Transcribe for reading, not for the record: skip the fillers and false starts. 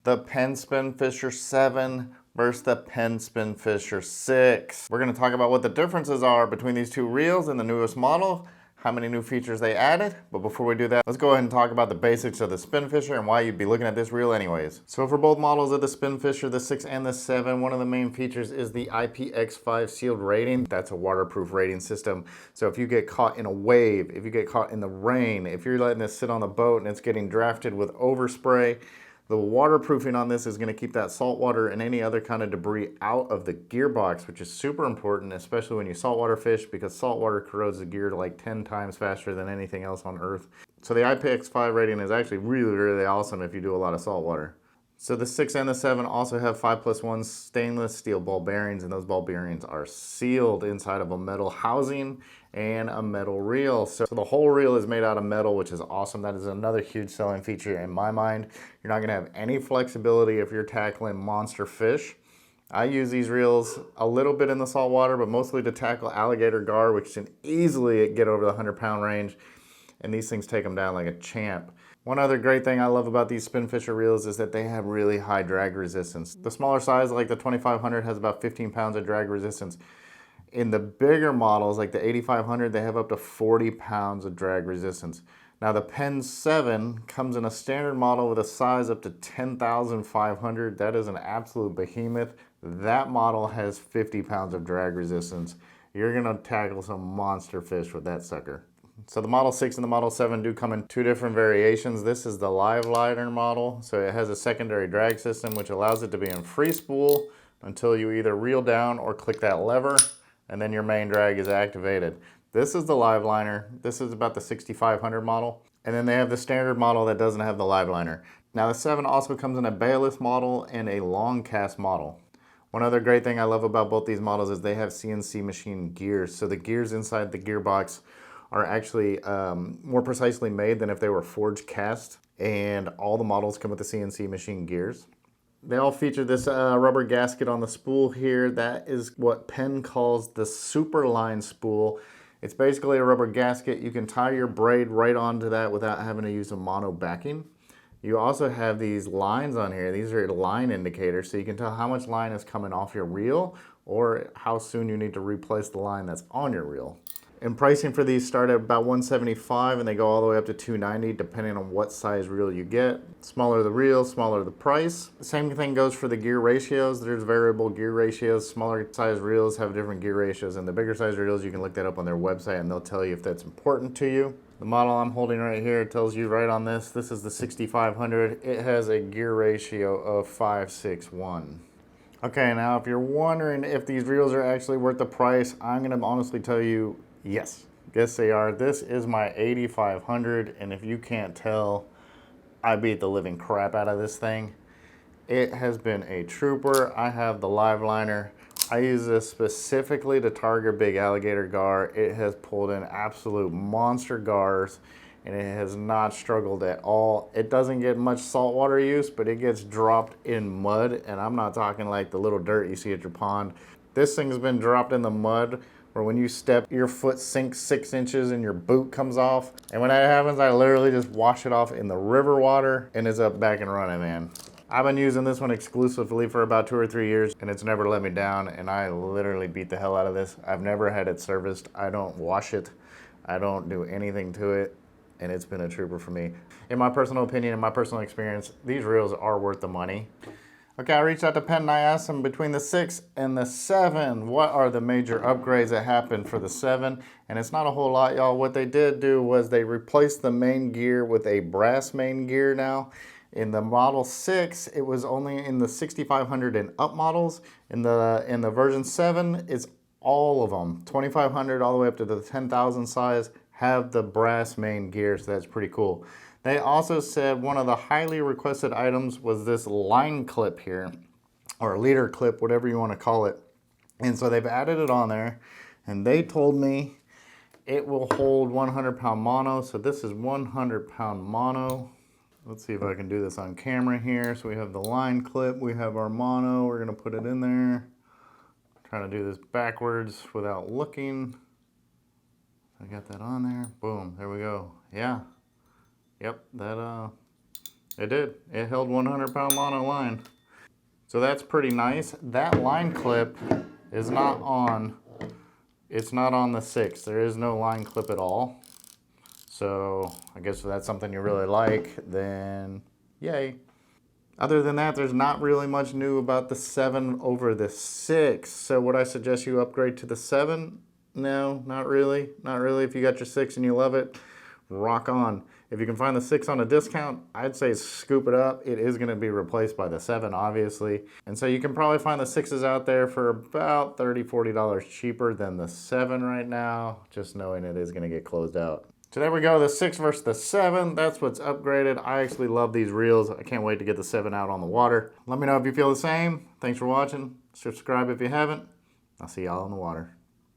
the Penn Spinfisher 7 versus the Penn Spinfisher 6. We're going to talk about what the differences are between these two reels and the newest model, how many new features they added. But before we do that, let's go ahead and talk about the basics of the Spinfisher and why you'd be looking at this reel anyways. So for both models of the Spinfisher, the 6 and the 7, one of the main features is the IPX5 sealed rating. That's a waterproof rating system. So if you get caught in a wave, if you get caught in the rain, if you're letting this sit on the boat and it's getting drafted with overspray, the waterproofing on this is going to keep that salt water and any other kind of debris out of the gearbox, which is super important, especially when you saltwater fish, because salt water corrodes the gear like 10 times faster than anything else on Earth. So the IPX5 rating is actually really, really awesome if you do a lot of salt water. So the 6 and the 7 also have 5+1 stainless steel ball bearings, and those ball bearings are sealed inside of a metal housing and a metal reel. So the whole reel is made out of metal, which is awesome. That is another huge selling feature in my mind. You're not gonna have any flexibility if you're tackling monster fish. I use these reels a little bit in the saltwater, but mostly to tackle alligator gar, which can easily get over the 100-pound range. And these things take them down like a champ. One other great thing I love about these Spinfisher reels is that they have really high drag resistance. The smaller size, like the 2500, has about 15 pounds of drag resistance. In the bigger models, like the 8500, they have up to 40 pounds of drag resistance. Now the Penn 7 comes in a standard model with a size up to 10,500. That is an absolute behemoth. That model has 50 pounds of drag resistance. You're gonna tackle some monster fish with that sucker. So the Model 6 and the Model 7 do come in two different variations. This is the live liner model. So it has a secondary drag system, which allows it to be in free spool until you either reel down or click that lever, and then your main drag is activated. This is the live liner. This is about the 6500 model. And then they have the standard model that doesn't have the live liner. Now the 7 also comes in a bayless model and a long cast model. One other great thing I love about both these models is they have CNC machine gears. So the gears inside the gearbox are actually more precisely made than if they were forged cast, and all the models come with the CNC machine gears. They all feature this rubber gasket on the spool here. That is what Penn calls the super line spool. It's basically a rubber gasket. You can tie your braid right onto that without having to use a mono backing. You also have these lines on here. These are line indicators, so you can tell how much line is coming off your reel or how soon you need to replace the line that's on your reel. And pricing for these start at about $175 and they go all the way up to $290 depending on what size reel you get. Smaller the reel, smaller the price. Same thing goes for the gear ratios. There's variable gear ratios. Smaller size reels have different gear ratios, and the bigger size reels, you can look that up on their website and they'll tell you if that's important to you. The model I'm holding right here tells you right on this. This is the 6500. It has a gear ratio of 5:6:1. Okay, now if you're wondering if these reels are actually worth the price, I'm gonna honestly tell you, yes, they are. This is my 8500, and if you can't tell, I beat the living crap out of this thing. It has been a trooper. I have the live liner. I use this specifically to target big alligator gar. It has pulled in absolute monster gars, and it has not struggled at all. It doesn't get much saltwater use, but it gets dropped in mud, and I'm not talking like the little dirt you see at your pond. This thing's been dropped in the mud, where when you step, your foot sinks 6 inches and your boot comes off. And when that happens, I literally just wash it off in the river water and it's up back and running, man. I've been using this one exclusively for about 2 or 3 years and it's never let me down, and I literally beat the hell out of this. I've never had it serviced. I don't wash it. I don't do anything to it, and it's been a trooper for me. In my personal opinion, in my personal experience, these reels are worth the money. Okay, I reached out to Penn and I asked them between the 6 and the 7, what are the major upgrades that happened for the 7? And it's not a whole lot, y'all. What they did do was they replaced the main gear with a brass main gear now. In the Model 6, it was only in the 6500 and up models. In the version 7, it's all of them. 2500 all the way up to the 10,000 size have the brass main gear, so that's pretty cool. They also said one of the highly requested items was this line clip here, or leader clip, whatever you want to call it. And so they've added it on there, and they told me it will hold 100-pound mono. So this is 100-pound mono. Let's see if I can do this on camera here. So we have the line clip, we have our mono, we're gonna put it in there. I'm trying to do this backwards without looking. I got that on there, boom, there we go. Yeah, yep, that It did. It held 100-pound mono line. So that's pretty nice. That line clip is not on, it's not on the 6. There is no line clip at all. So I guess if that's something you really like, then yay. Other than that, there's not really much new about the 7 over the 6. So would I suggest you upgrade to the 7? No, not really. Not really. If you got your 6 and you love it, rock on. If you can find the 6 on a discount, I'd say scoop it up. It is going to be replaced by the 7, obviously. And so you can probably find the 6s out there for about $30, $40 cheaper than the 7 right now, just knowing it is going to get closed out. So there we go, the 6 versus the 7. That's what's upgraded. I actually love these reels. I can't wait to get the 7 out on the water. Let me know if you feel the same. Thanks for watching. Subscribe if you haven't. I'll see y'all in the water.